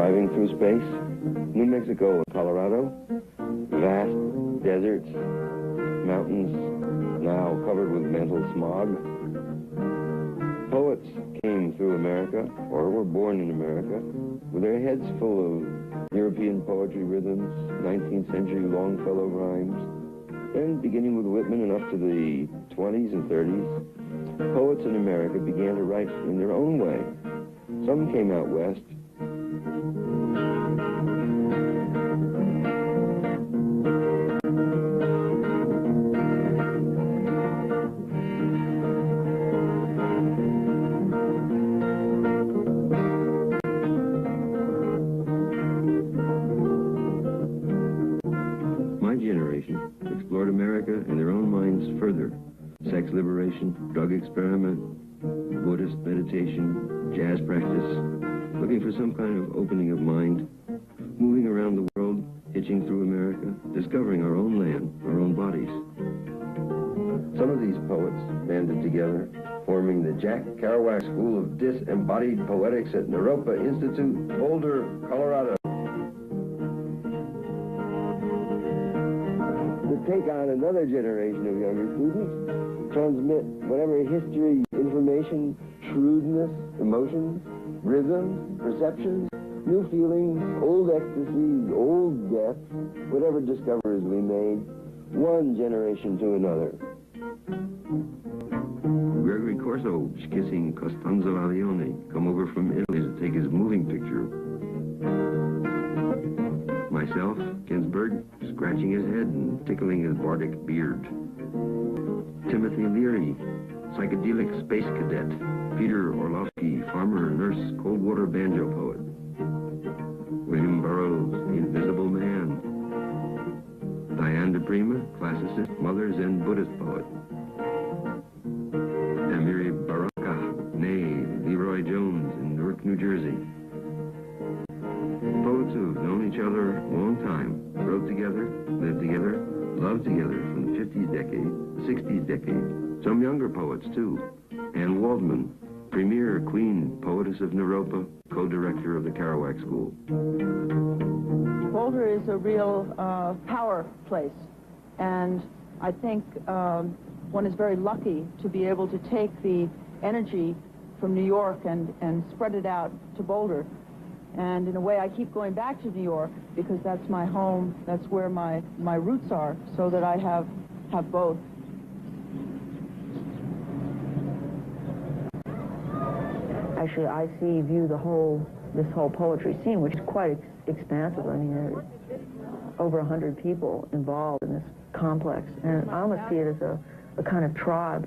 driving through space. New Mexico and Colorado, vast deserts, mountains now covered with mental smog. Poets came through America, or were born in America, with their heads full of European poetry rhythms, 19th century Longfellow rhymes. Then, beginning with Whitman and up to the 20s and 30s, poets in America began to write in their own way. Some came out west. My generation explored America in their own minds further. Sex liberation, drug experiment, Buddhist meditation, jazz practice, looking for some kind of opening of mind, moving around the world, hitching through America, discovering our own land, our own bodies. Some of these poets banded together, forming the Jack Kerouac School of Disembodied Poetics at Naropa Institute, Boulder, Colorado. To take on another generation of younger students, transmit whatever history, information, shrewdness, emotions, rhythms, perceptions, new feelings, old ecstasies, old deaths, whatever discoveries we made, one generation to another. Gregory Corso kissing Costanzo Allione, come over from Italy to take his moving picture. Myself, Ginsberg, scratching his head and tickling his bardic beard. Timothy Leary, psychedelic space cadet. Peter Orlovsky, farmer, nurse, cold water banjo poet. William Burroughs, the invisible man. Diane de Prima, classicist, mothers and Buddhist poet. Amiri Baraka, née Leroy Jones in Newark, New Jersey. Poets who've known each other a long time, wrote together, lived together, loved together from the 50s decade, the 60s decade. Some younger poets, too. Anne Waldman, premier queen poetess of Naropa, co-director of the Kerouac School. Boulder is a real power place, and I think one is very lucky to be able to take the energy from New York and spread it out to Boulder. And in a way, I keep going back to New York because that's my home, that's where my roots are, so that I have both. Actually, I view this whole poetry scene, which is quite expansive. I mean, there's over 100 people involved in this complex, and I almost see it as a kind of tribe.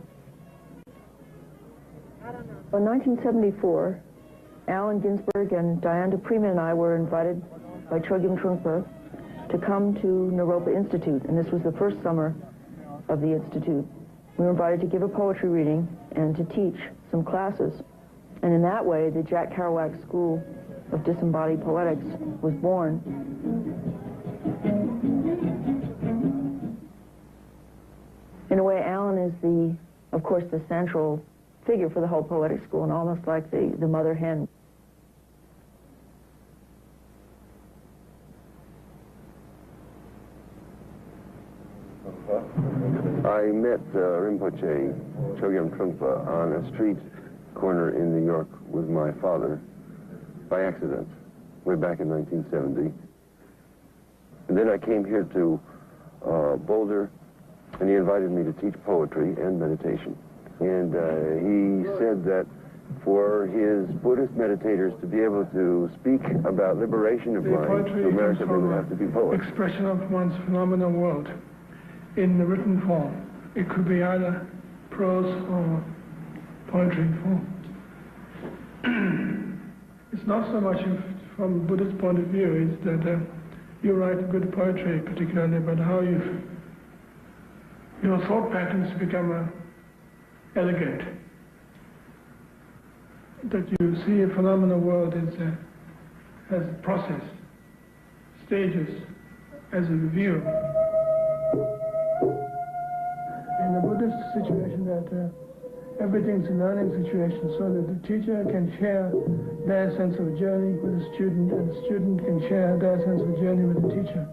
In 1974, Allen Ginsberg and Diane de Prima and I were invited by Chogyam Trungpa to come to Naropa Institute, and this was the first summer of the Institute. We were invited to give a poetry reading and to teach some classes. And in that way, the Jack Kerouac School of Disembodied Poetics was born. In a way, Allen is of course, the central figure for the whole poetic school, and almost like the mother hen. I met Rinpoche Chogyam Trungpa on a street corner in New York with my father by accident, way back in 1970. And then I came here to Boulder, and he invited me to teach poetry and meditation. And he said that for his Buddhist meditators to be able to speak about liberation of mind to America, they would have to be poets. Expression of one's phenomenal world in the written form. It could be either prose or poetry form. It's not so much from a Buddhist point of view, it's that you write good poetry particularly, but how your thought patterns become elegant. That you see a phenomenal world as a process, stages, as a review. In the Buddhist situation, that everything's a learning situation, so that the teacher can share their sense of a journey with the student, and the student can share their sense of a journey with the teacher,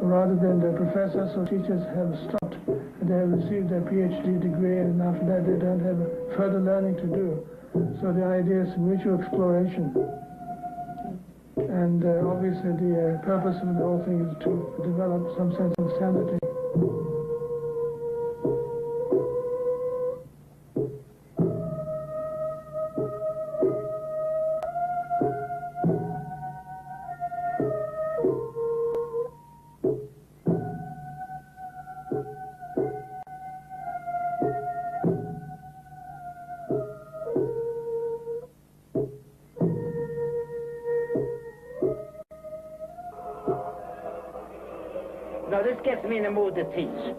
rather than the professors or teachers have stopped and they have received their PhD degree, and after that they don't have further learning to do. So the idea is mutual exploration. And obviously the purpose of the whole thing is to develop some sense of sanity. No, this gets me in the mood to teach.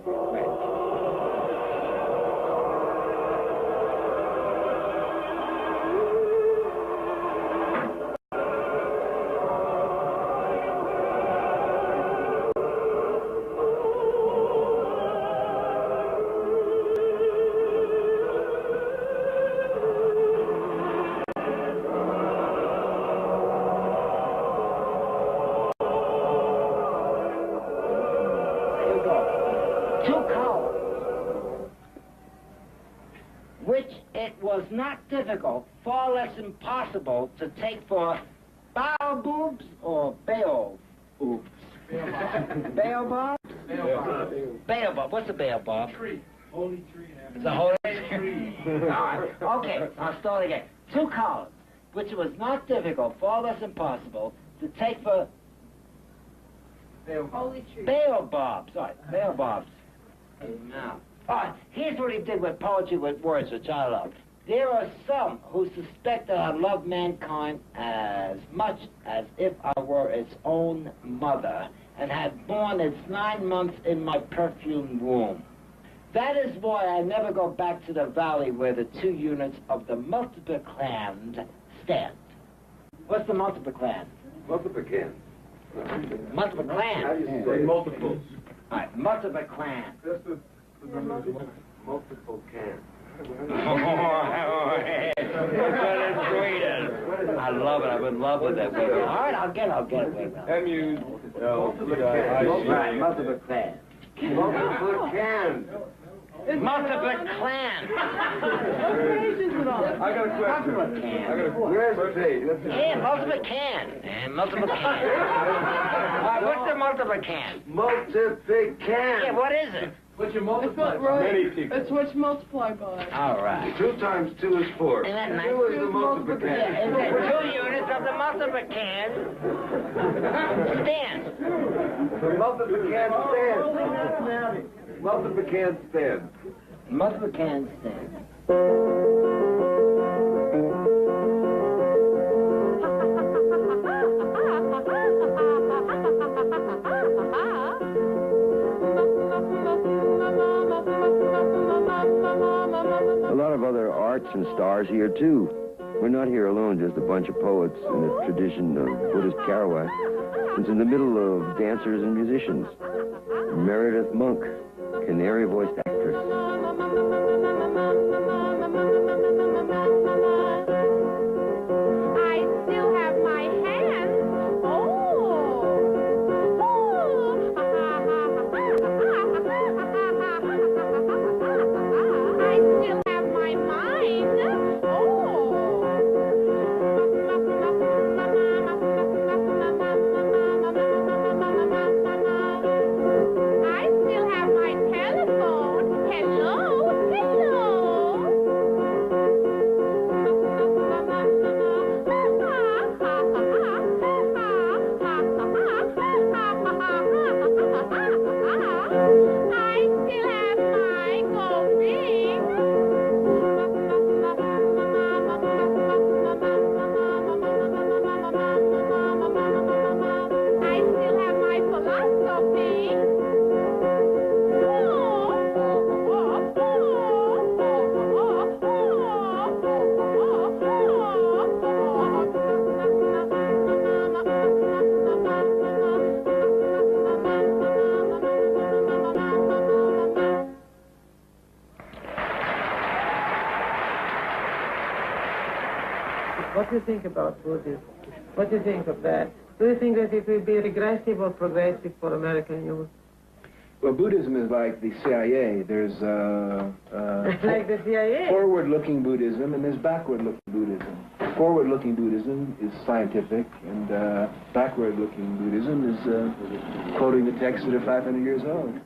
Which it was not difficult, far less impossible, to take for boobs or bail boobs. Baobab? Baobab. What's a baobab? Tree. Holy tree. It's a holy tree. All right. Okay, I'll start again. Two columns, which it was not difficult, far less impossible, to take for Holy tree. baobabs. Sorry, baobabs. Now. All right, here's what he did with poetry with words, which I love. There are some who suspect that I love mankind as much as if I were its own mother and had borne its 9 months in my perfumed womb. That is why I never go back to the valley where the 2 units of the multiplicand stand. What's the multiplicand? Multiplicand. Multiplicand. How do you say multiples? All right, multiplicand. Multiple can. I love it. I'm in love with that. All right, I'll get it. M-U-L-T-I-C. Right, multiplicand. Multiplicand. Multiplicand. I got a question. Where's the page? Yeah, multiplicand. And multiplicand. All right, what's the multiplicand? Multiplicand. Yeah, what is it? What you multiply Right. Many people. That's what you multiply by. All right. 2 times 2 is 4. Isn't that nice? 2 is the multiplicand. Yeah, and then 2 units of the multiplicand stand. The multiplicand stands. Multiplicand stands. Multiplicand stand. A lot of other arts and stars here, too. We're not here alone, just a bunch of poets in the tradition of Buddhist Kerouac. It's in the middle of dancers and musicians. Meredith Monk, canary-voiced actress. I still have my hands. I still have my mind. I still have my telephone. What do you think about Buddhism? What do you think of that? Do you think that it will be regressive or progressive for American youth? Well, Buddhism is like the CIA. There's like the CIA? Forward-looking Buddhism and there's backward-looking Buddhism. Forward-looking Buddhism is scientific, and backward-looking Buddhism is quoting the texts that are 500 years old.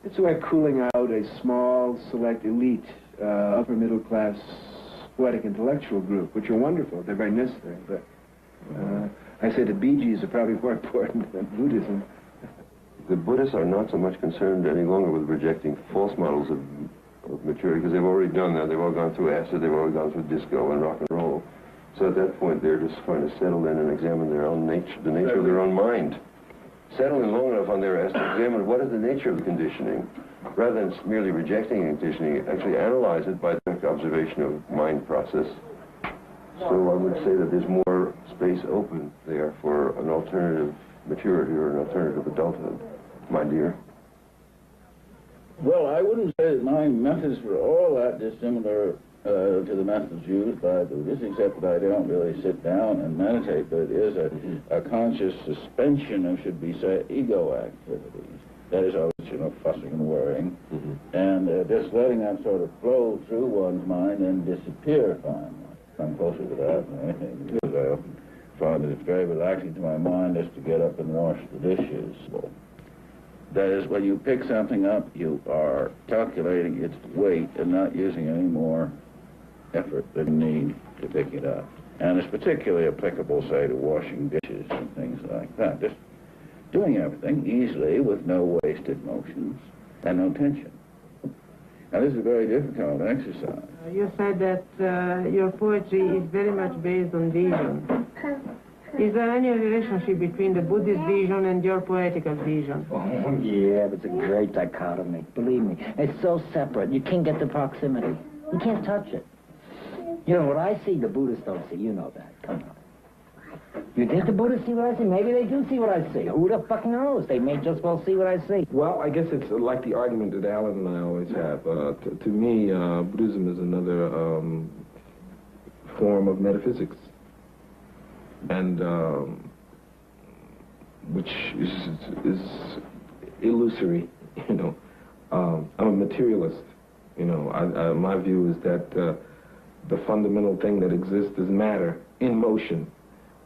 It's like cooling out a small, select, elite, upper-middle-class, poetic intellectual group, which are wonderful. They're very necessary, but I say the Bee Gees are probably more important than Buddhism. The Buddhists are not so much concerned any longer with rejecting false models of maturity, because they've already done that. They've all gone through acid, they've already gone through disco and rock and roll. So at that point, they're just trying to settle in and examine their own nature, the nature of their own mind. Settle in long enough on their ass to examine what is the nature of the conditioning, rather than merely rejecting conditioning, actually analyze it by direct observation of mind process. So I would say that there's more space open there for an alternative maturity or an alternative adulthood, my dear. Well, I wouldn't say that my methods were all that dissimilar to the methods used by Buddhists, except that I don't really sit down and meditate, but it is a conscious suspension of, should we say, ego activities. That is always, fussing and worrying, and just letting that sort of flow through one's mind and disappear finally. I'm closer to that than anything, because I often find that it's very relaxing to my mind just to get up and wash the dishes. That is, when you pick something up, you are calculating its weight and not using any more effort than you need to pick it up. And it's particularly applicable, say, to washing dishes and things like that. Just doing everything easily with no wasted motions and no tension. Now, this is a very difficult exercise. You said that your poetry is very much based on vision. Is there any relationship between the Buddhist vision and your poetical vision? Oh, yeah, it's a great dichotomy. Believe me, it's so separate. You can't get the proximity. You can't touch it. You know, what I see, the Buddhists don't see. You know that. Come on. You think the Buddhists see what I see? Maybe they do see what I see. Who the fuck knows? They may just well see what I see. Well, I guess it's like the argument that Alan and I always have. To me, Buddhism is another form of metaphysics. And which is illusory, I'm a materialist, my view is that the fundamental thing that exists is matter in motion,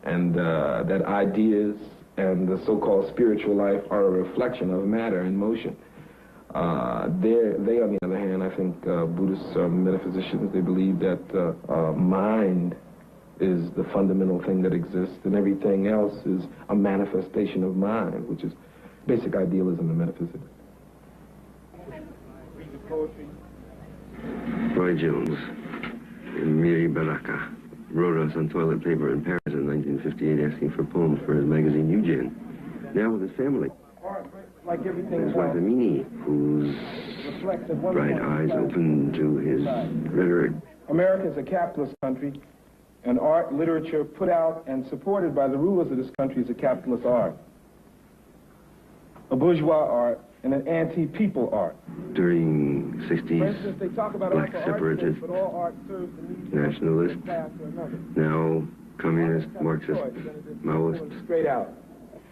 and that ideas and the so-called spiritual life are a reflection of matter in motion. They, on the other hand, I think Buddhists are metaphysicians. They believe that mind is the fundamental thing that exists, and everything else is a manifestation of mind, which is basic idealism and metaphysics. Roy Jones, in Miri Baraka, wrote us on toilet paper in Paris in 1958 asking for poems for his magazine Eugene. Now with his family. Like everything There's Guantanamini, whose bright eyes open to his rhetoric. America is a capitalist country, and art, literature put out and supported by the rulers of this country is a capitalist art. A bourgeois art and an anti-people art. During 60s, For instance, they talk about black separatists, but all art serves the needs nationalists, of one class or another. now communist, Marxist, Maoist. Straight out.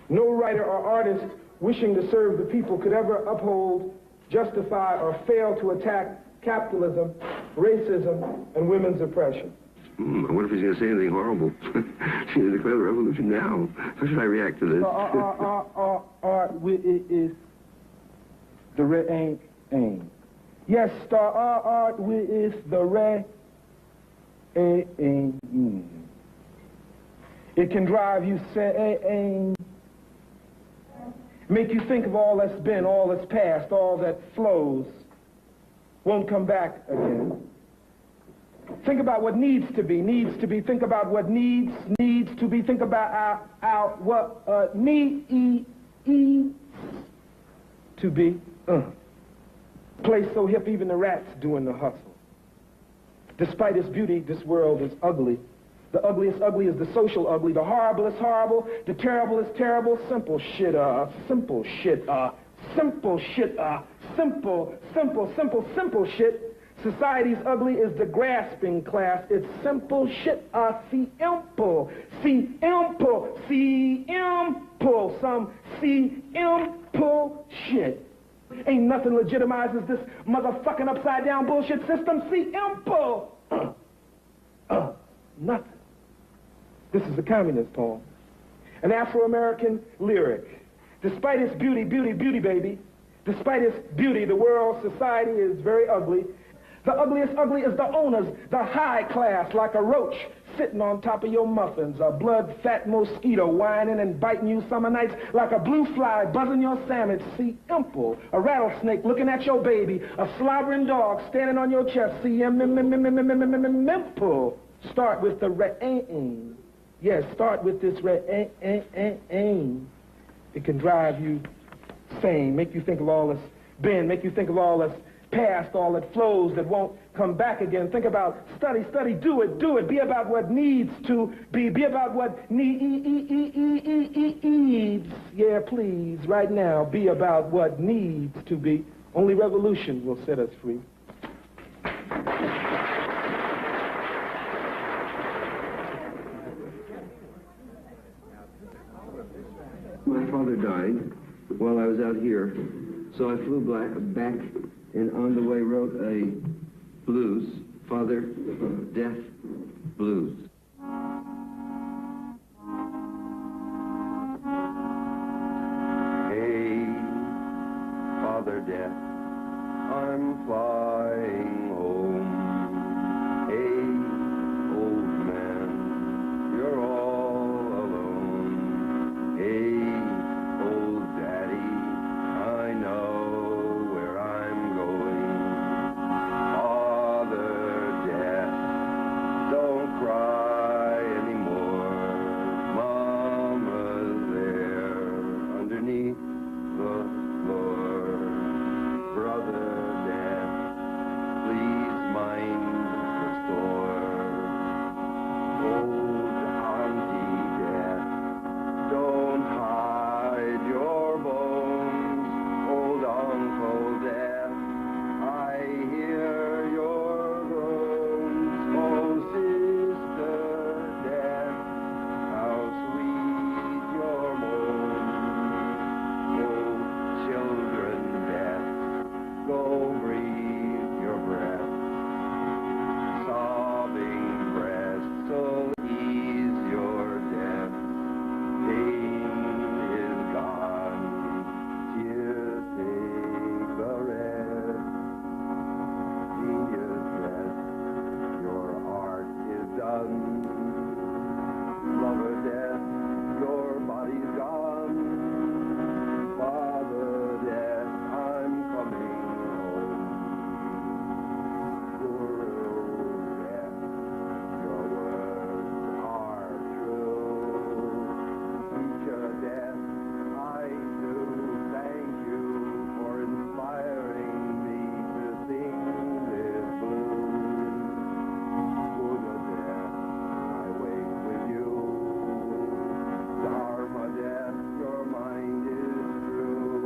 No writer or artist wishing to serve the people could ever uphold, justify, or fail to attack capitalism, racism, and women's oppression. I wonder if he's going to say anything horrible. She's going to declare the revolution now. How should I react to this? Art is the re-aim. Yes, art is the re-aim. It can drive you saying, make you think of all that's been, all that's past, all that flows, won't come back again. Think about what needs to be. Think about what needs to be. Think about what needs to be. Place so hip even the rats doing the hustle. Despite its beauty, this world is ugly. The ugliest ugly is the social ugly. The horrible is horrible. The terrible is terrible. Simple shit, simple shit, simple shit, simple shit. Society's ugly is the grasping class. It's simple shit. Simple. Simple. Some simple shit. Ain't nothing legitimizes this motherfucking upside down bullshit system. Simple. Nothing. This is a communist poem. An Afro-American lyric. Despite its beauty, baby. Despite its beauty, the world society is very ugly. The ugliest ugly is the owners, the high class, like a roach sitting on top of your muffins, a blood-fat mosquito whining and biting you summer nights, like a blue fly buzzing your sandwich. See, imple, a rattlesnake looking at your baby, a slobbering dog standing on your chest. See, imple. Start with the re-aim. Yes, start with this re-aim. It can drive you sane, make you think of all that's been, make you think of all that's past, all that flows that won't come back again. Think about study, do it. Be about what needs to be about what needs. Yeah, please, right now, be about what needs to be. Only revolution will set us free. My father died while I was out here, so I flew back and on the way wrote a blues, Father Death Blues. Hey, Father Death, I'm flying home. Hey, old man, you're all alone. Hey, old daddy, I know where I'm going. Father Death, don't cry anymore. Mama's there underneath the floor. Brother Death, please mind the store. Old Auntie Death, don't hide your bones. Old Uncle Death, I hear your groans. Oh, Sister Death, how sweet your moans. Oh, children Death, go breathe your breath. Sobbing breasts, so ease your death. Pain is gone, tears take the rest. Genius, yes, your art is done. Lover Death, your body's gone. Father Death, I'm coming home. Guru Death, your words are true. Teacher Death, I do thank you for inspiring me to sing this blues. Buddha Death, I wake with you. Dharma Death, your mind is true.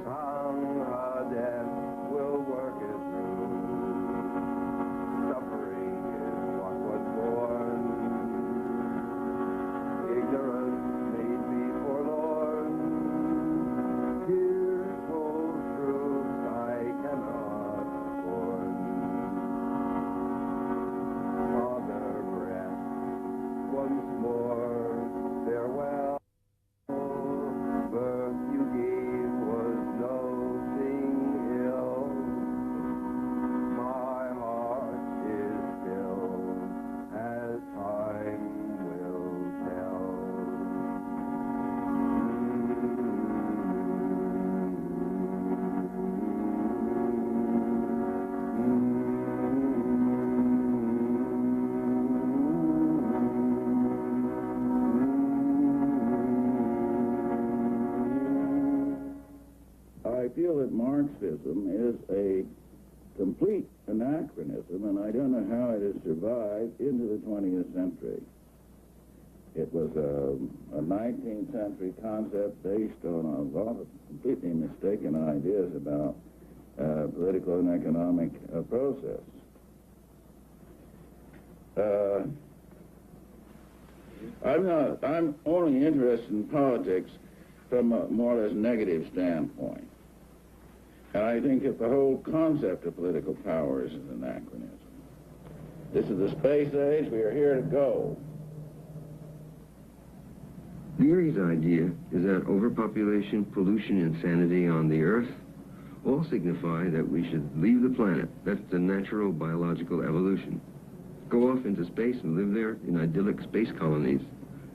Sangha Death will work it through. Suffering is what was born. Ignorance made me forlorn. Tears full truths I cannot scorn. Father Breath, once more farewell. Birth you gave was nothing ill. My heart is still, as time will tell. I feel that Marxism is a complete anachronism, and I don't know how it has survived into the 20th century. It was a 19th century concept based on a lot of completely mistaken ideas about political and economic process. I'm only interested in politics from a more or less negative standpoint. And I think that the whole concept of political power is an anachronism. This is the space age. We are here to go. Leary's idea is that overpopulation, pollution, insanity on the Earth all signify that we should leave the planet. That's the natural biological evolution. Go off into space and live there in idyllic space colonies.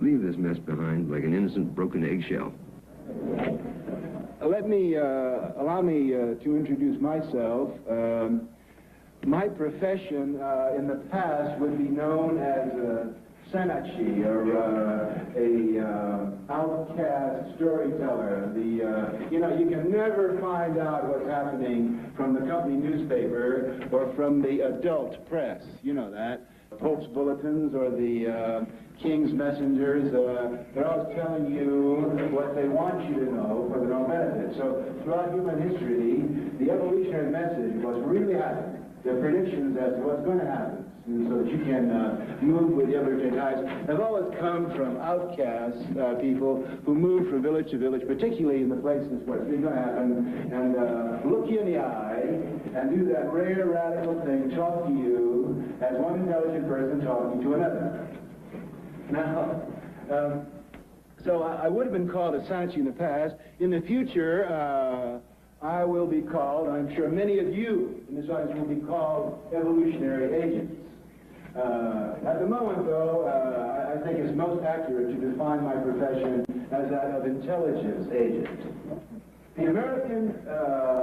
Leave this mess behind like an innocent broken eggshell. Allow me to introduce myself. My profession in the past would be known as Sanachi, or outcast storyteller. You know, you can never find out what's happening from the company newspaper or from the adult press. You know that. Pope's bulletins or the King's messengers, they're always telling you what they want you to know for their own benefit. So throughout human history, the evolutionary message, what's really happening, the predictions as to what's going to happen, so that you can move with the evolutionary tides, have always come from outcast people who move from village to village, particularly in the places where it's really going to happen, and look you in the eye and do that rare radical thing, talk to you as one intelligent person talking to another. Now, so I would have been called a Sanchi in the past. In the future, I will be called, I'm sure many of you in this audience will be called evolutionary agents. At the moment, though, I think it's most accurate to define my profession as that of intelligence agent. The American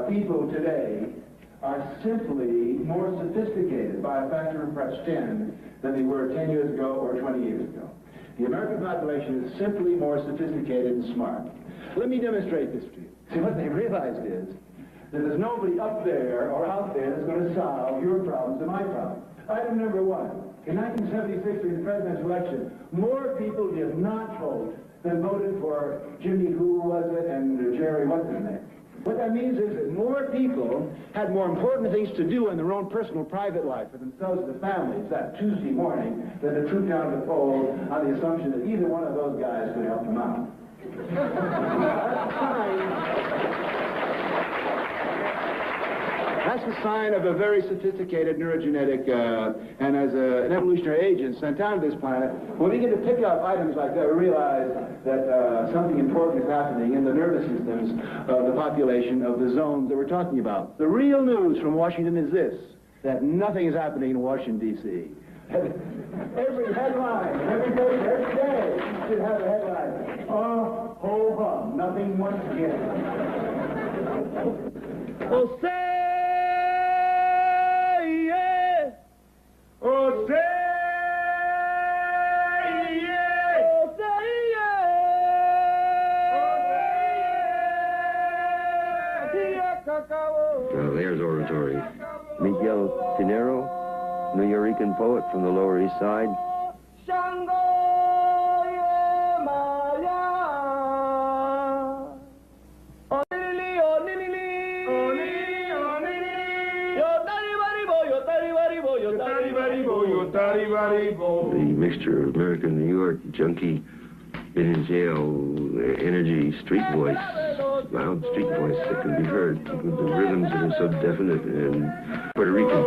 people today are simply more sophisticated by a factor of perhaps 10 than they were 10 years ago or 20 years ago. The American population is simply more sophisticated and smart. Let me demonstrate this to you. See, what they realized is that there's nobody up there or out there that's going to solve your problems and my problems. Item number one, in 1976 during the presidential election, more people did not vote than voted for Jimmy, who was it, and Jerry, what's his name? What that means is that more people had more important things to do in their own personal private life for themselves and their families that Tuesday morning than to troop down to the poll on the assumption that either one of those guys could help them out. That's a sign of a very sophisticated neurogenetic, and as an evolutionary agent sent down to this planet, when we begin to pick up items like that, we realize that something important is happening in the nervous systems of the population of the zones that we're talking about. The real news from Washington is this, that nothing is happening in Washington, D.C. Every headline, every day should have a headline. Oh, ho, hum, nothing once again. Oh, say, yeah. Oh, say, yeah. Oh, say, yeah. There's oratory. Miguel Pinero, Nuyorican poet from the Lower East Side. The mixture of American New York, junkie, been in jail, energy, street voice, loud street voice that can be heard with the rhythms that are so definite and Puerto Rican.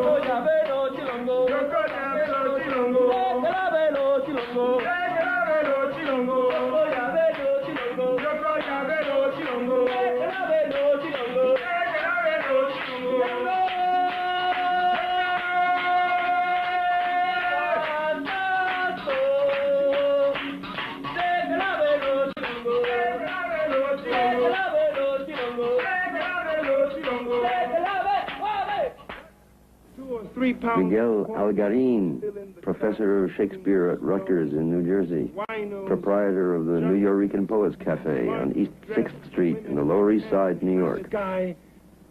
Miguel Algarin, professor of Shakespeare at Rutgers in New Jersey, proprietor of the Nuyorican Poets Cafe on East 6th Street in the Lower East Side, New York. Sky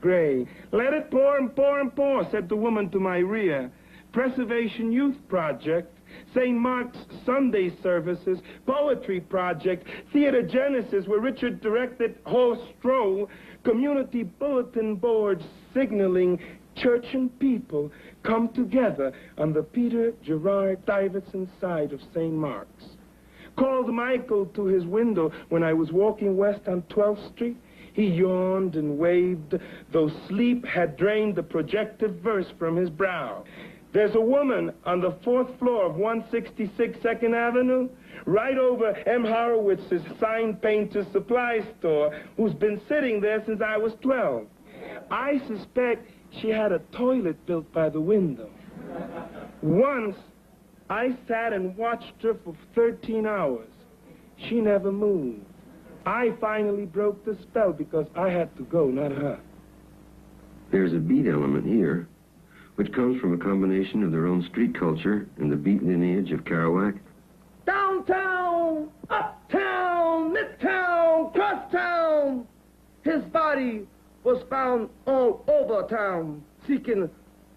gray. Let it pour and pour and pour, said the woman to my rear. Preservation Youth Project St. Mark's Sunday services, Poetry Project, Theater Genesis, where Richard directed Horse Stroll, community bulletin boards signaling church and people come together on the Peter Gerard Stuyvesant side of St. Mark's. Called Michael to his window when I was walking west on 12th Street. He yawned and waved, though sleep had drained the projected verse from his brow. There's a woman on the 4th floor of 166 2nd Avenue, right over M. Horowitz's sign painter's supply store, who's been sitting there since I was 12. I suspect she had a toilet built by the window. Once, I sat and watched her for 13 hours. She never moved. I finally broke the spell because I had to go, not her. There's a beat element here, which comes from a combination of their own street culture and the beat lineage of Kerouac. Downtown, uptown, midtown, crosstown, his body was found all over town, seeking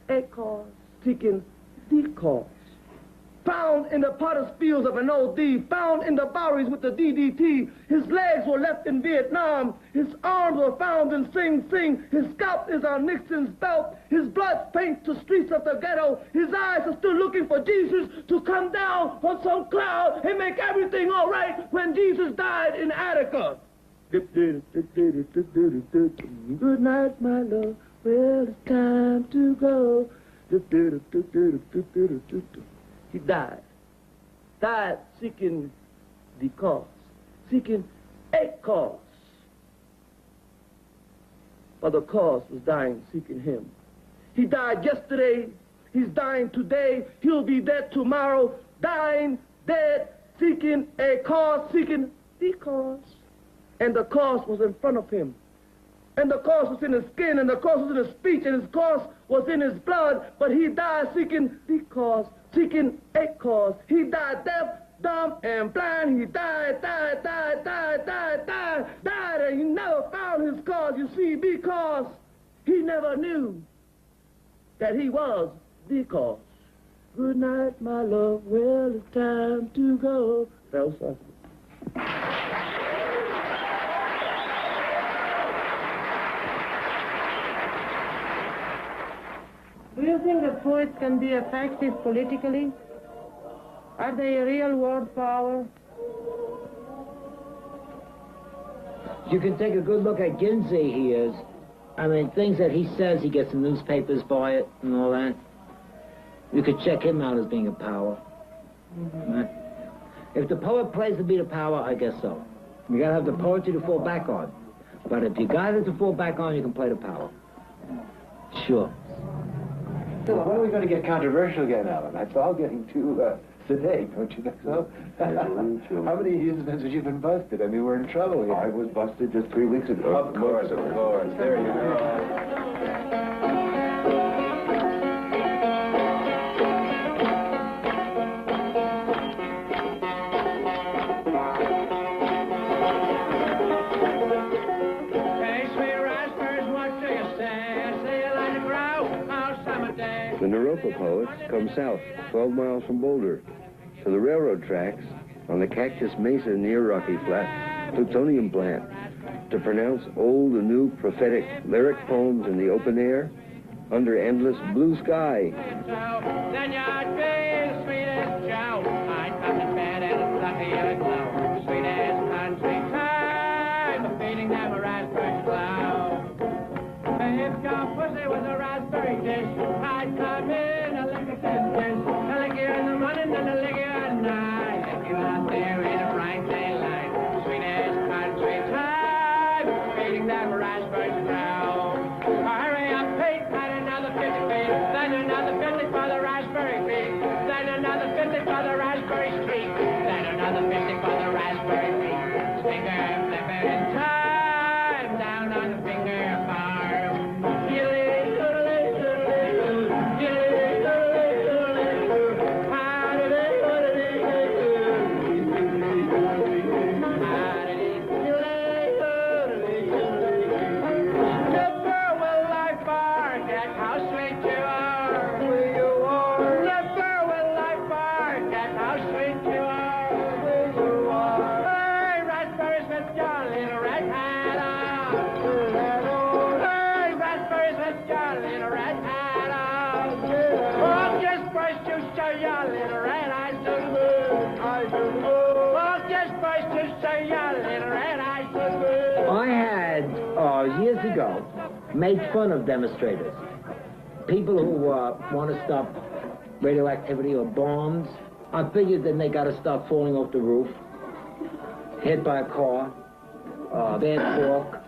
a cause, seeking the cause. Found in the potter's fields of an OD, found in the Boweries with the DDT. His legs were left in Vietnam. His arms were found in Sing Sing. His scalp is on Nixon's belt. His blood paints the streets of the ghetto. His eyes are still looking for Jesus to come down on some cloud and make everything all right when Jesus died in Attica. Good night, my love. Well, it's time to go. He died seeking the cause, seeking a cause. But the cause was dying, seeking him. He died yesterday, he's dying today, he'll be dead tomorrow, dying, dead, seeking a cause, seeking the cause. And the cause was in front of him. And the cause was in his skin, and the cause was in his speech, and his cause was in his blood, but he died seeking the cause, seeking a cause. He died deaf, dumb, and blind. He died, and he never found his cause, you see, because he never knew that he was the cause. Good night, my love, well, it's time to go. That was awesome. Do you think that poets can be effective politically? Are they a real world power? You can take a good look at Ginsberg, he is. I mean, things that he says, he gets the newspapers by it and all that. You could check him out as being a power. Mm-hmm. Right? If the poet plays the beat of power, I guess so. You gotta have the poetry to fall back on. But if you got it to fall back on, you can play the power. Sure. So when are we going to get controversial again, Alan? That's all getting too sedate, don't you think so? How many years since you've been busted? I mean, we're in trouble here. I was busted just 3 weeks ago. Of course. There you go. The Naropa poets come south, 12 miles from Boulder, to the railroad tracks on the Cactus Mesa near Rocky Flat plutonium plant to pronounce old and new prophetic lyric poems in the open air under endless blue sky. Then another 50 for the raspberry street. Then another 50 for years ago, made fun of demonstrators. People who want to stop radioactivity or bombs. I figured then they got to stop falling off the roof, hit by a car, bad talk,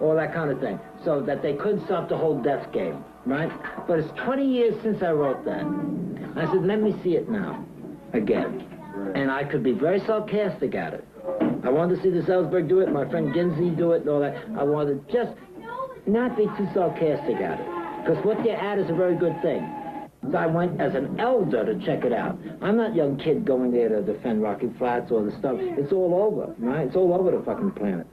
all that kind of thing, so that they couldn't stop the whole death game, right? But it's 20 years since I wrote that. I said, let me see it now, again. And I could be very sarcastic at it. I wanted to see the Salzburg do it, my friend Ginsberg do it, and all that. I wanted to just not be too sarcastic at it, because what they're at is a very good thing. So I went as an elder to check it out. I'm not a young kid going there to defend Rocky Flats or the stuff. It's all over, right? It's all over the fucking planet.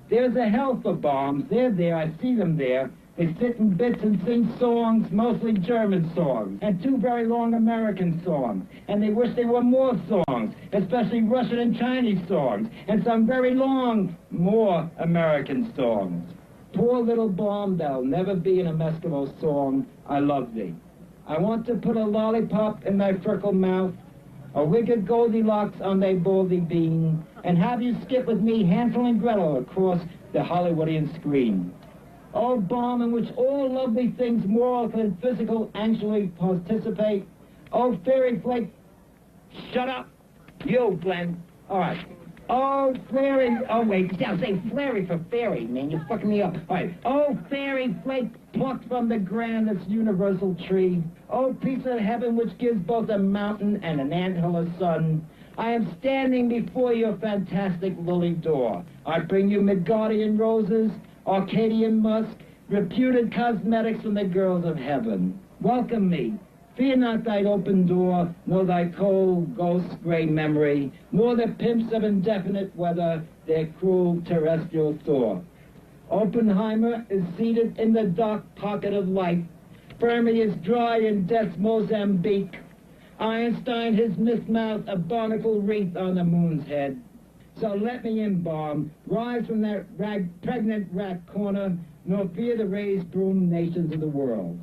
There's a hell for bombs. They're there. I see them there. They sit in bits and sing songs, mostly German songs, and 2 very long American songs. And they wish there were more songs, especially Russian and Chinese songs, and some very long, more American songs. Poor little bomb, there'll never be an Eskimo song, I love thee. I want to put a lollipop in thy freckled mouth, a wicked Goldilocks on thy baldy bean, and have you skip with me Hansel and Gretel across the Hollywoodian screen. Oh, bomb in which all lovely things moral and physical actually participate. Oh, fairy flake, shut up. You, Glenn. All right. Oh, fairy, oh wait, I'll say flairy for fairy, man, you're fucking me up. All right. Oh, fairy flake plucked from the grand, this universal tree. Oh, piece of heaven which gives both a mountain and an anthill a sun. I am standing before your fantastic lily door. I bring you Midgardian roses, Arcadian musk, reputed cosmetics from the girls of heaven. Welcome me. Fear not thy open door, nor thy cold, ghost-gray memory, nor the pimps of indefinite weather, their cruel terrestrial Thor. Oppenheimer is seated in the dark pocket of light. Fermi is dry in death's Mozambique. Einstein his mouth a barnacle wreath on the moon's head. So let me embalm, rise from that pregnant rat corner, nor fear the raised broom nations of the world.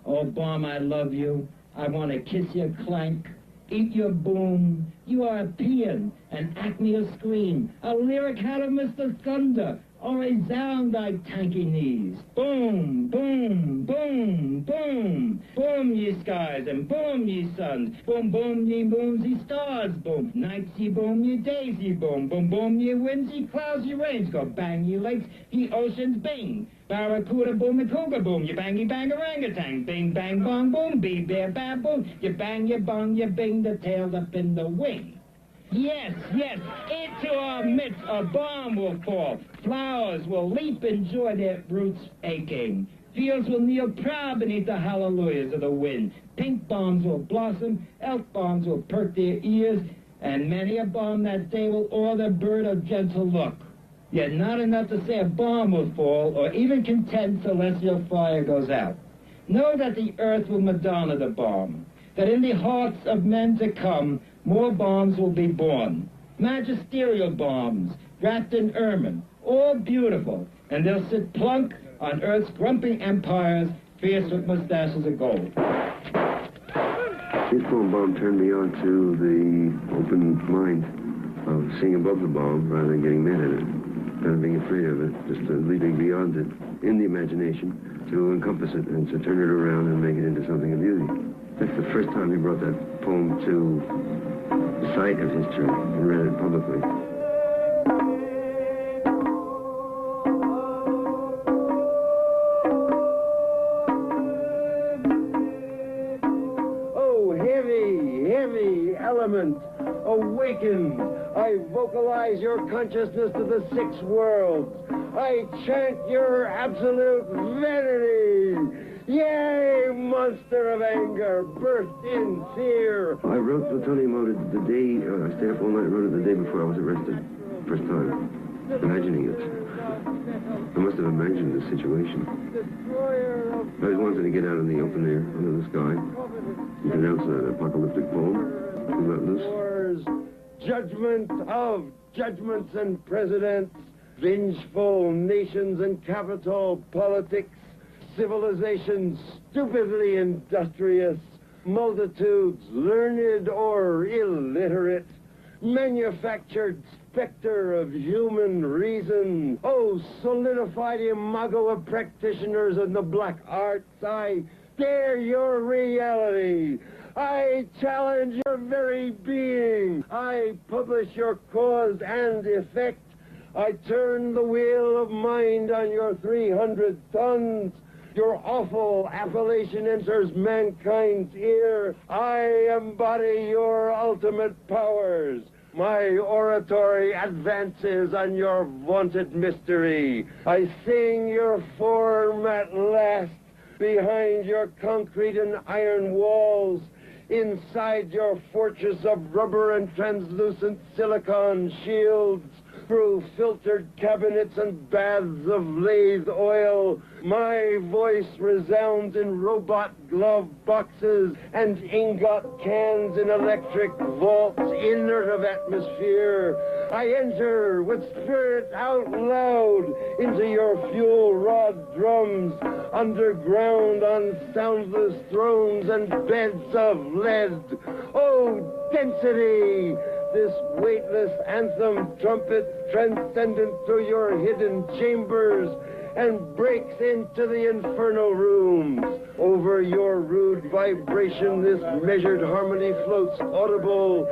Oh, bomb, I love you. I want to kiss your clank, eat your boom. You are a paean, an acme of scream, a lyric out of Mr. Thunder, or resound thy tanky knees. Boom, boom, boom, boom. Boom, ye skies, and boom, ye suns. Boom, boom, ye moons, ye stars. Boom, nights, ye boom, ye days, ye boom. Boom, boom, ye winds, ye clouds, ye rains. Go bang, ye lakes, ye oceans, bing. Barracuda, boom, and cougar, boom. You bangy, bang, orangutan. Bing, bang, bong, boom. Bee, bear, baboon. You bang, you bong, you bing, the tail up in the wing. Yes, yes, into our midst a bomb will fall. Flowers will leap in joy, their roots aching. Fields will kneel proud beneath the hallelujahs of the wind. Pink bombs will blossom, elf bombs will perk their ears, and many a bomb that day will awe the bird of gentle look. Yet not enough to say a bomb will fall, or even contend celestial fire goes out. Know that the earth will Madonna the bomb, that in the hearts of men to come, more bombs will be born. Magisterial bombs, wrapped in ermine, all beautiful, and they'll sit plunk on Earth's grumpy empires, fierce with mustaches of gold. This bomb turned me on to the open mind of seeing above the bomb rather than getting mad at it, rather than being afraid of it, just leaping beyond it in the imagination to encompass it and to turn it around and make it into something of beauty. That's the first time he brought that poem to the site of history and read it publicly. Oh, heavy, heavy element, awaken. I vocalize your consciousness to the six worlds. I chant your absolute vanity. Yea, monster of anger, burst in fear. I wrote Plutonium Ode the day, I stayed up all night and wrote it the day before I was arrested, first time, imagining it. I must have imagined the situation. I just wanted to get out in the open air, under the sky, and pronounce an apocalyptic poem, and let loose. Judgment of judgments and presidents, vengeful nations and capital politics, civilizations stupidly industrious, multitudes learned or illiterate, manufactured specter of human reason. Oh, solidified imago of practitioners in the black arts, I dare your reality. I challenge your very being. I publish your cause and effect. I turn the wheel of mind on your 300 tons. Your awful appellation enters mankind's ear. I embody your ultimate powers. My oratory advances on your vaunted mystery. I sing your form at last behind your concrete and iron walls, inside your fortress of rubber and translucent silicon shields, through filtered cabinets and baths of lathe oil. My voice resounds in robot glove boxes and ingot cans in electric vaults inert of atmosphere. I enter with spirit out loud into your fuel rod drums, underground on soundless thrones and beds of lead. Oh, density! This weightless anthem trumpets transcendent through your hidden chambers and breaks into the infernal rooms. Over your rude vibration, this measured harmony floats audible.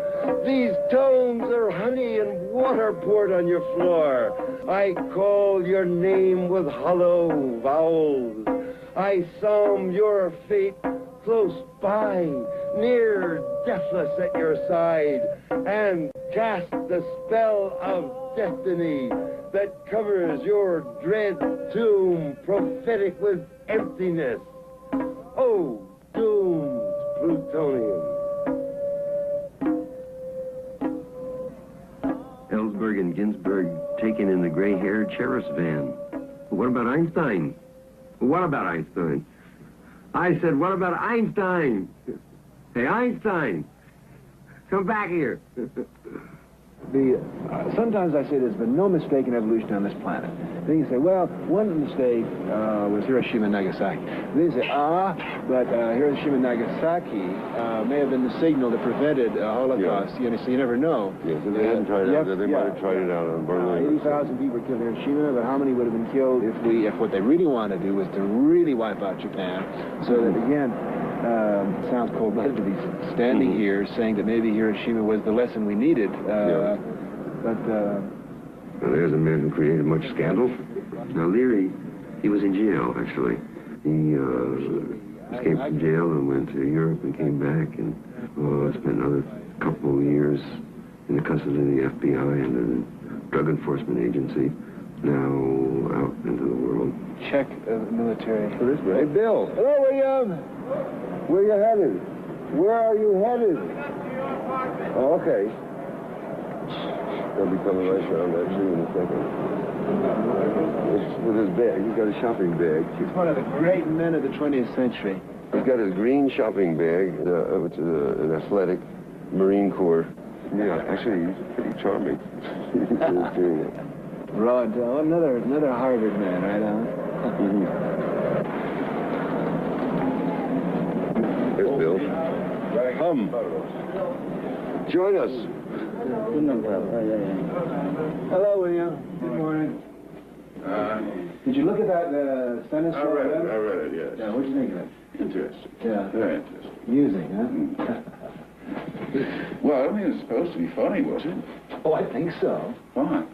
These tones are honey and water poured on your floor. I call your name with hollow vowels. I psalm your fate close by, near, deathless at your side, and cast the spell of destiny that covers your dread tomb, prophetic with emptiness. Oh, doomed plutonium. Ellsberg and Ginsberg taken in the gray-haired sheriff's van. What about Einstein? What about Einstein? I said, what about Einstein? Hey, Einstein, come back here. Sometimes I say there's been no mistake in evolution on this planet. Then you say, well, one mistake was Hiroshima and Nagasaki. Then you say, but Hiroshima and Nagasaki may have been the signal that prevented a Holocaust. Yeah. So you never know. Yes, and they hadn't tried it out. They might have tried it out on Berlin. 80,000 people were killed in Hiroshima, but how many would have been killed if what they really want to do was to really wipe out Japan? So that, again, sounds cold-blooded to be standing here saying that maybe Hiroshima was the lesson we needed. Well, there's a man who created much scandal. Now, Leary, he was in jail, actually. He escaped from jail and went to Europe and came back and spent another couple of years in the custody of the FBI and the Drug Enforcement Agency. Now out into the world. Check military. Hey, Bill. Hello, William. Where you headed? Where are you headed? Oh, okay. They'll be coming right around that tree in a second. It's with his bag. He's got a shopping bag. He's one of the great men of the 20th century. He's got his green shopping bag, which is an athletic Marine Corps. Yeah, actually, he's pretty charming. Rod, another Harvard man, right on. There's Bill. Join us. Hello, William. Good morning. Did you look at that sentence? I read it, yes. Yeah, what do you think of it? Interesting. Yeah. Very interesting. Amusing, huh? Well, I mean, it's supposed to be funny, was it? Oh, I think so. Why?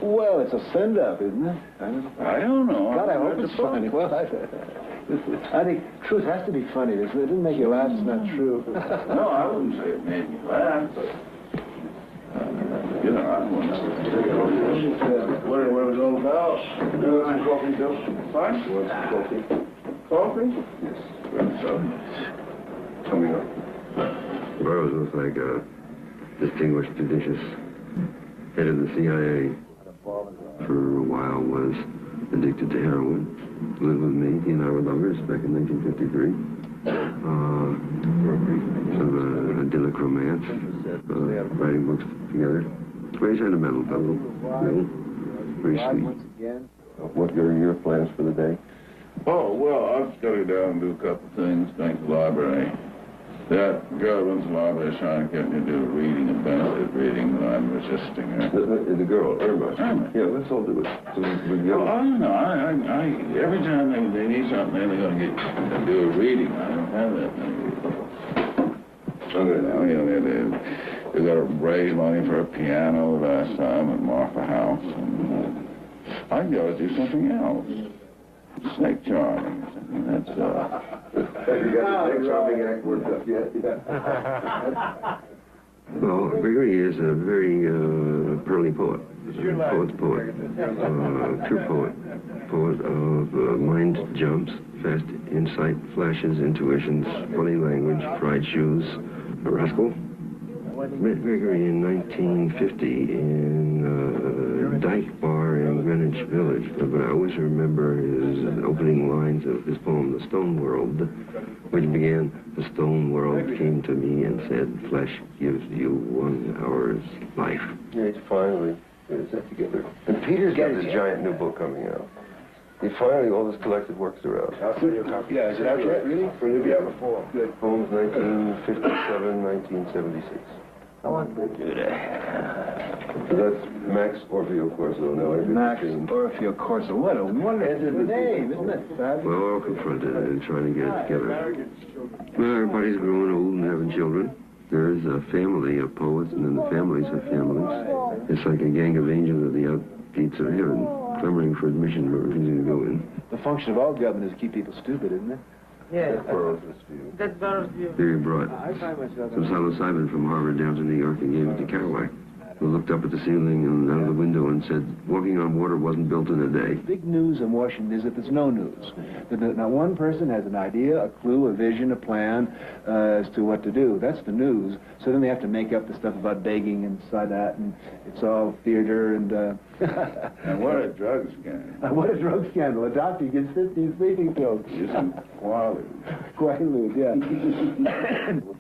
Well, it's a send-up, isn't it? I don't know. God, I hope it's funny. Well, I think truth has to be funny. If it doesn't make you laugh, it's not true. No, I wouldn't say it made me laugh, but... you know, I don't want to... What it was all about? You want some coffee, Bill? Fine. You want some coffee? Coffee? Yes. Coming up. Burroughs was like a distinguished, judicious head of the CIA. For a while was addicted to heroin. Lived with me. He and I were lovers back in 1953. Sort of an idyllic romance. Writing books together. Very sentimental fellow. Very sweet. What are your plans for the day? Oh, well, I've got to go down and do a couple of things. Going to the library. That girl runs along there trying to get me to do a reading, a benefit reading, and I'm resisting her. The girl, Irma. Yeah, let's all do it. So we well, I don't know. Every time they need something, they're going to do a reading. I don't have that many people. Okay. Now, they got to raise money for a piano last time at Marfa House. And, I can go do something else. Snake charming. That's you got the snake charming act worked up yet? Well, Gregory is a very pearly poet. Poet's poet. True poet. Poet of mind jumps, fast insight, flashes, intuitions, funny language, fried shoes, a rascal. Met Gregory in 1950 in Dyke Bar in Greenwich Village, but I always remember his opening lines of his poem, The Stone World, which began, "The stone world came to me and said, flesh gives you 1 hour's life." Yeah, he's finally gets that together. And Peter's got this giant new book coming out. Finally, all his collected works are out. I'll send you a copy. Yeah, is it out yet, really? For New York before. Good. Poems 1957, 1976. I want to do that. That's Max Orfeo Corso. Now, Max Orfeo Corso. What a wonderful name, isn't it? Well, we're all confronted and trying to get it together. Well, everybody's growing old and having children. There's a family of poets, and then the families have families. It's like a gang of angels at the outgates of heaven, clamoring for admission, but refusing to go in. The function of all government is to keep people stupid, isn't it? Yes. That's Burroughs' view. There he brought some psilocybin from Harvard down to New York and gave it to Kerouac, who looked up at the ceiling and out of the window and said, walking on water wasn't built in a day. Big news in Washington is that there's no news. That not one person has an idea, a clue, a vision, a plan as to what to do. That's the news. So then they have to make up the stuff about begging and that, and it's all theater and... And what a drug scandal. What a drug scandal. A doctor gets 15 sleeping pills. Using Quaalude. Quaalude, yeah.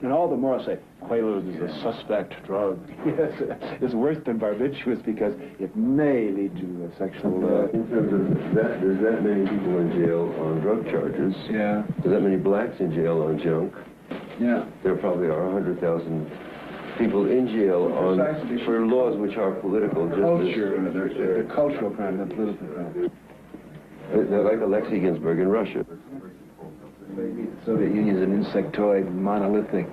And all the more say, Quaalude is a suspect drug. Yes, it's worse than barbiturates because it may lead to a sexual... In terms of that, there's that many people in jail on drug charges. Yeah. There's that many blacks in jail on junk. Yeah. There probably are 100,000 people in jail for laws which are political. Culture, they're cultural crimes, not political crimes. They're like Alexei Ginsberg in Russia. The Soviet Union is an insectoid, monolithic,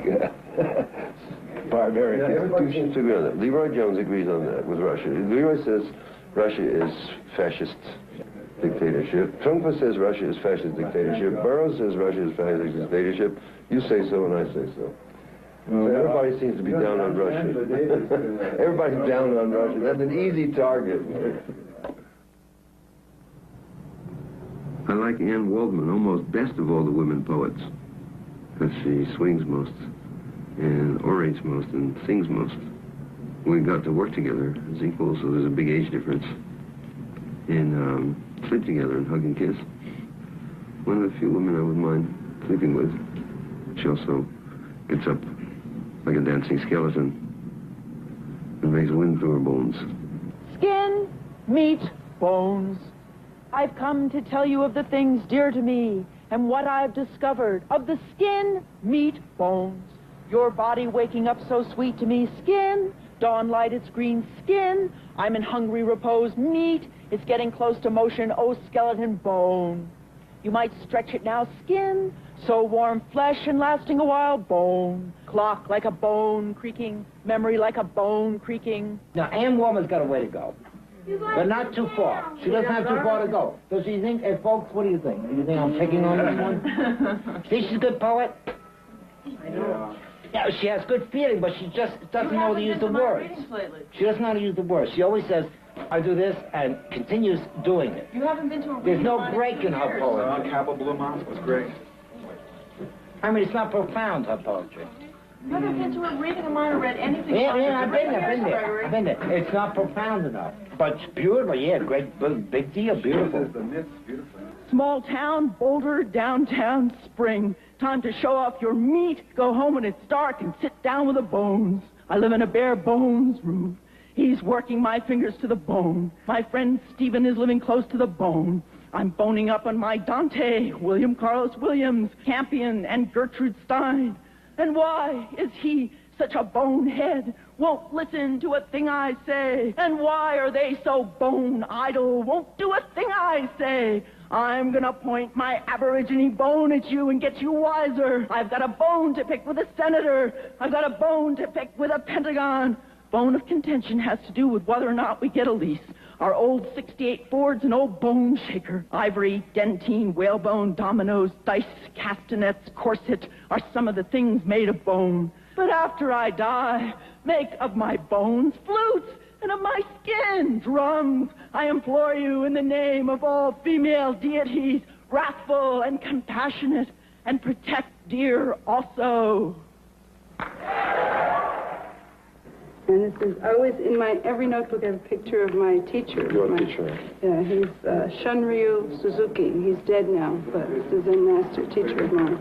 barbaric everybody seems to agree on that. Leroy Jones agrees on that with Russia. Leroy says Russia is fascist dictatorship. Trumpa says Russia is fascist dictatorship. Burroughs says Russia is fascist dictatorship. You say so and I say so. So everybody seems to be down on Russia. Everybody's down on Russia. That's an easy target. I like Anne Waldman almost best of all the women poets, because she swings most and orates most and sings most. We got to work together as equals, so there's a big age difference, and sleep together and hug and kiss. One of the few women I wouldn't mind sleeping with. She also gets up like a dancing skeleton and makes wind through her bones. Skin, meat, bones. I've come to tell you of the things dear to me and what I've discovered of the skin, meat, bones. Your body waking up so sweet to me, skin. Dawn light, it's green skin. I'm in hungry repose, meat. It's getting close to motion, oh skeleton, bone. You might stretch it now, skin. So warm flesh and lasting a while, bone. Clock like a bone creaking, memory like a bone creaking. Now, Anne Woman's got a way to go, but not too far. She doesn't have too far to go. Does she think, hey, folks, what do you think? Do you think I'm picking on this one? See, she's a good poet. I know. Yeah, she has good feeling, but she just doesn't know how to use the words. She doesn't know how to use the words. She always says, I do this, and continues doing it. You haven't been to a There's no break in her poetry. Kappa Blue Mountain was great. I mean, it's not profound, her poetry. You haven't been to a reading of mine or read anything. Yeah, I've been there. It's not profound enough. But it's beautiful, yeah, great, big deal, beautiful. The myth's beautiful. Small town, Boulder, downtown, spring. Time to show off your meat. Go home when it's dark and sit down with the bones. I live in a bare bones room. He's working my fingers to the bone. My friend Stephen is living close to the bone. I'm boning up on my Dante, William Carlos Williams, Campion, and Gertrude Stein. And why is he such a bonehead? Won't listen to a thing I say. And why are they so bone idle? Won't do a thing I say. I'm gonna point my Aborigine bone at you and get you wiser. I've got a bone to pick with a senator. I've got a bone to pick with a Pentagon. Bone of contention has to do with whether or not we get a lease. Our old 68 Ford's an old bone shaker. Ivory, dentine, whalebone, dominoes, dice, castanets, corset are some of the things made of bone. But after I die, make of my bones flutes, and of my skin drums. I implore you in the name of all female deities, wrathful and compassionate, and protect deer also. And this is always in my every notebook. I have a picture of my teacher. Your teacher. Yeah, he's Shunryu Suzuki. He's dead now, but this is a master teacher of mine.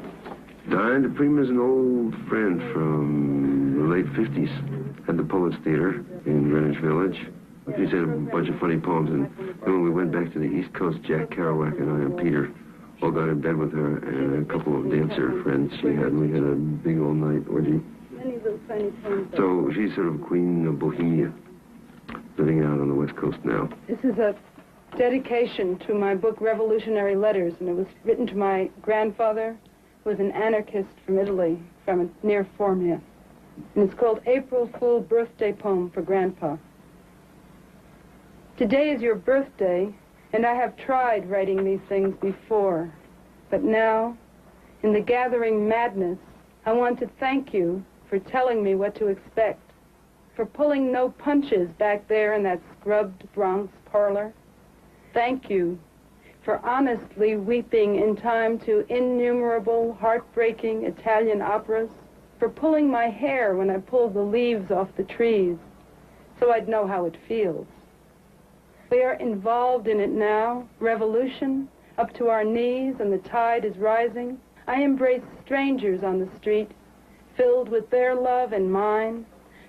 Diane Prima is an old friend from the late 50s at the Poets Theater in Greenwich Village. She said a bunch of funny poems, and when we went back to the East Coast, Jack Kerouac and I and Peter all got in bed with her and a couple of dancer friends she had, and we had a big all-night orgy. Many little tiny poems. So she's sort of queen of Bohemia, living out on the West Coast now. This is a dedication to my book, Revolutionary Letters, and it was written to my grandfather, who was an anarchist from Italy, from near Formia. And it's called April Fool Birthday Poem for Grandpa. Today is your birthday, and I have tried writing these things before. But now, in the gathering madness, I want to thank you for telling me what to expect, for pulling no punches back there in that scrubbed Bronx parlor. Thank you for honestly weeping in time to innumerable heartbreaking Italian operas, for pulling my hair when I pulled the leaves off the trees, so I'd know how it feels. We are involved in it now, revolution, up to our knees, and the tide is rising. I embrace strangers on the street, filled with their love and mine.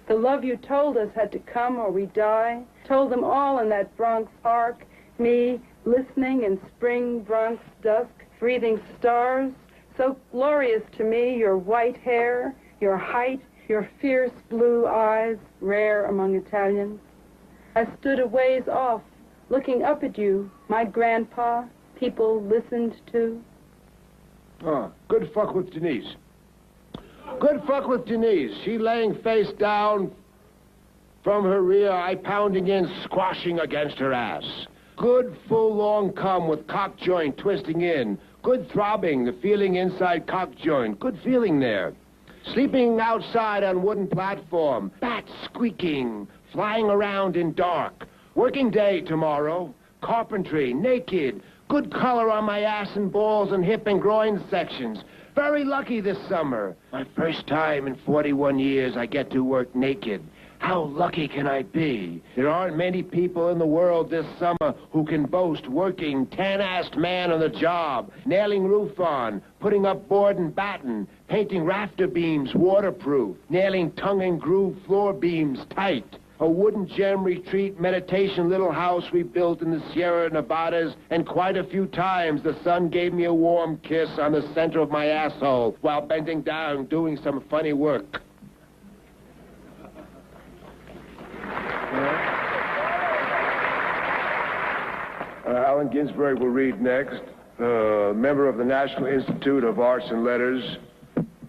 The love you told us had to come or we die, told them all in that Bronx arc, me listening in spring Bronx dusk, breathing stars, so glorious to me, your white hair, your height, your fierce blue eyes, rare among Italians. I stood a ways off, looking up at you, my grandpa, people listened to. Oh, good fuck with Denise. Good fuck with Denise. She laying face down from her rear, I pounding in, squashing against her ass. Good full long cum with cock joint twisting in. Good throbbing, the feeling inside cock joint. Good feeling there. Sleeping outside on wooden platform. Bats squeaking, flying around in dark. Working day tomorrow. Carpentry, naked. Good color on my ass and balls and hip and groin sections. Very lucky this summer. My first time in 41 years I get to work naked. How lucky can I be? There aren't many people in the world this summer who can boast working tan-assed man on the job, nailing roof on, putting up board and batten, painting rafter beams waterproof, nailing tongue and groove floor beams tight. A wooden gem retreat meditation little house we built in the Sierra Nevadas, and quite a few times the sun gave me a warm kiss on the center of my asshole while bending down doing some funny work. Allen Ginsberg will read next. Member of the National Institute of Arts and Letters.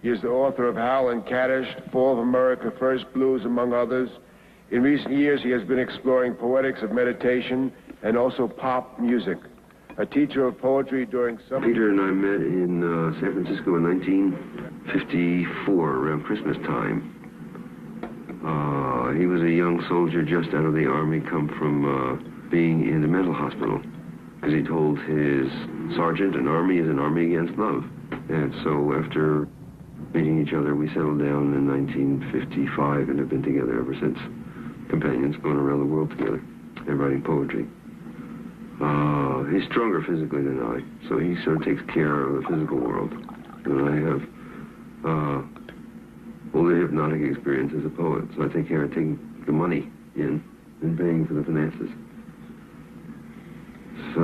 He is the author of Howl and Kaddish, Fall of America, First Blues, among others. In recent years, he has been exploring poetics of meditation and also pop music. A teacher of poetry during summer... Peter and I met in San Francisco in 1954, around Christmas time. He was a young soldier just out of the Army, come from being in the mental hospital, because he told his sergeant, an army is an army against love. And so after meeting each other, we settled down in 1955 and have been together ever since. Companions going around the world together and writing poetry. He's stronger physically than I, so he sort of takes care of the physical world. And I have all the hypnotic experience as a poet, so I take care of taking the money in and paying for the finances. So,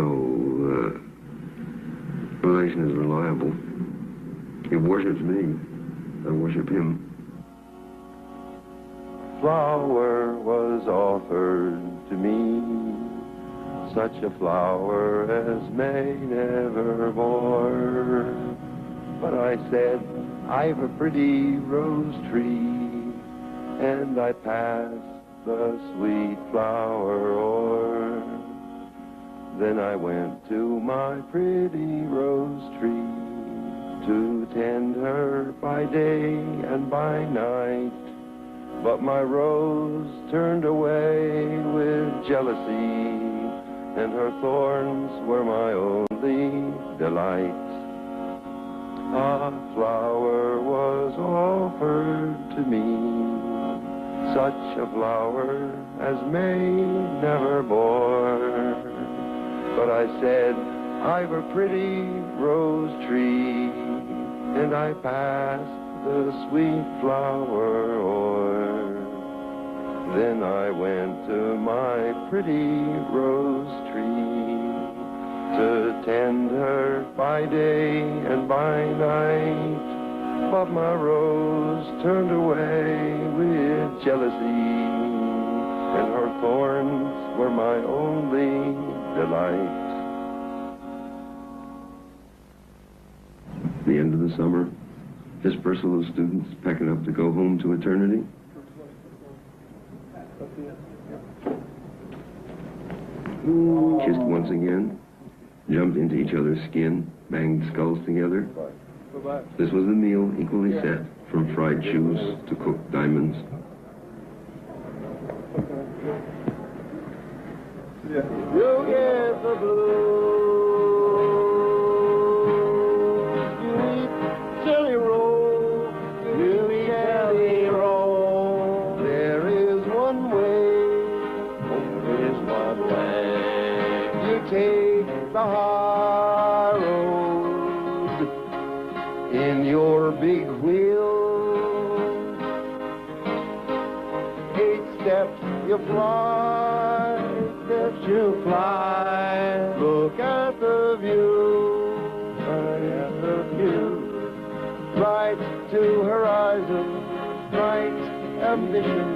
the relation is reliable. He worships me, I worship him. Flower was offered to me, such a flower as May never bore. But I said, I've a pretty rose tree, and I passed the sweet flower o'er. Then I went to my pretty rose tree to tend her by day and by night. But my rose turned away with jealousy, and her thorns were my only delight. A flower was offered to me, such a flower as May never bore. But I said, I've a pretty rose tree, and I passed the sweet flower o'er. Then I went to my pretty rose tree to tend her by day and by night. But my rose turned away with jealousy, and her thorns were my only delight. The end of the summer, dispersal of students packing up to go home to eternity. Kissed once again, jumped into each other's skin, banged skulls together. This was the meal equally set, from fried shoes to cooked diamonds. You get the blues, you eat jelly roll, you eat jelly roll. There is one way, there is one way. You take the high road in your big wheel. 8 steps you fly, steps you fly. Look at the view, at the view. Right to horizon, bright ambition.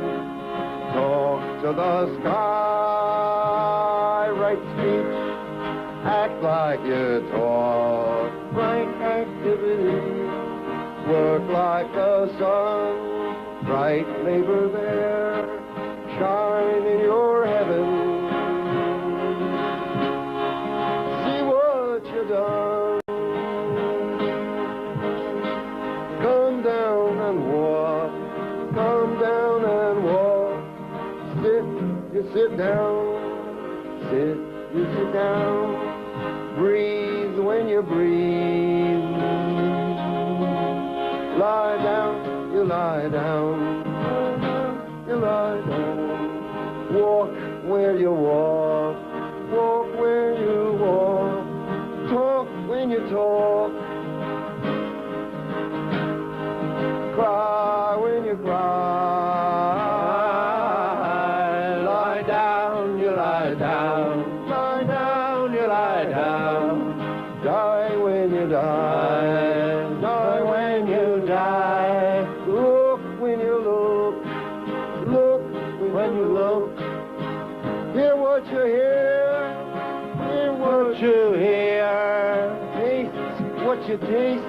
Talk to the sky, write speech, act like you talk. Right activity, work like the sun. Bright labor there, shine in your heaven. See what you done. Come down and walk, come down and walk. Sit, you sit down, sit, you sit down. Breathe when you breathe. Lie down, you lie down. You lie down. Walk where you walk, walk where you walk. Talk when you talk. Cry when you cry. Lie down, you lie down. Lie down, you lie down. Die when you die. Die when you die. Look when you look. Look when you look. Hear what you hear. Hear what you hear. Taste what you taste.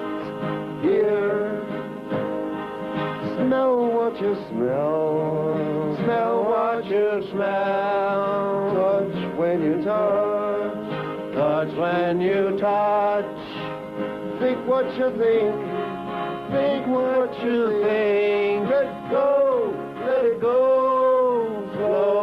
Hear. Smell what you smell. Smell what you smell. Touch when you touch. Touch when you touch. Think what you think. Think what you think. Let go. Let it go. Slow.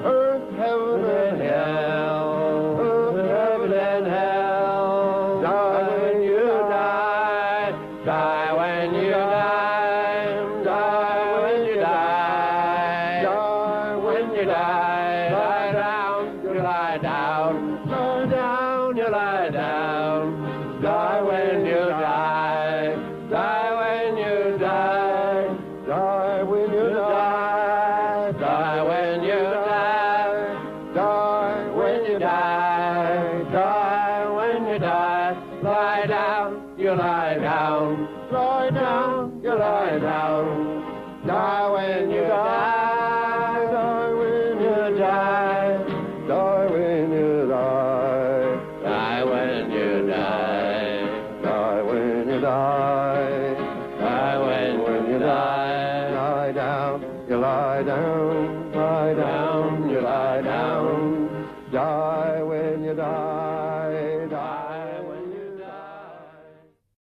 Earth, heaven, and hell. Earth, heaven, and hell. Die when you die. Die when you die. Die when you die. Die when you die. Lie down, you lie down. Lie down, you lie down. Die when you die. Die when you die. Die when you die. Die when you die. Die when you die. Die when you die. Lie down, you lie down. down, lie down, you lie down. Die when you die, die when you die, die when you die, die when you die, die when you die, die when you die. Lie down, you lie down, lie down, you lie down, die when you die.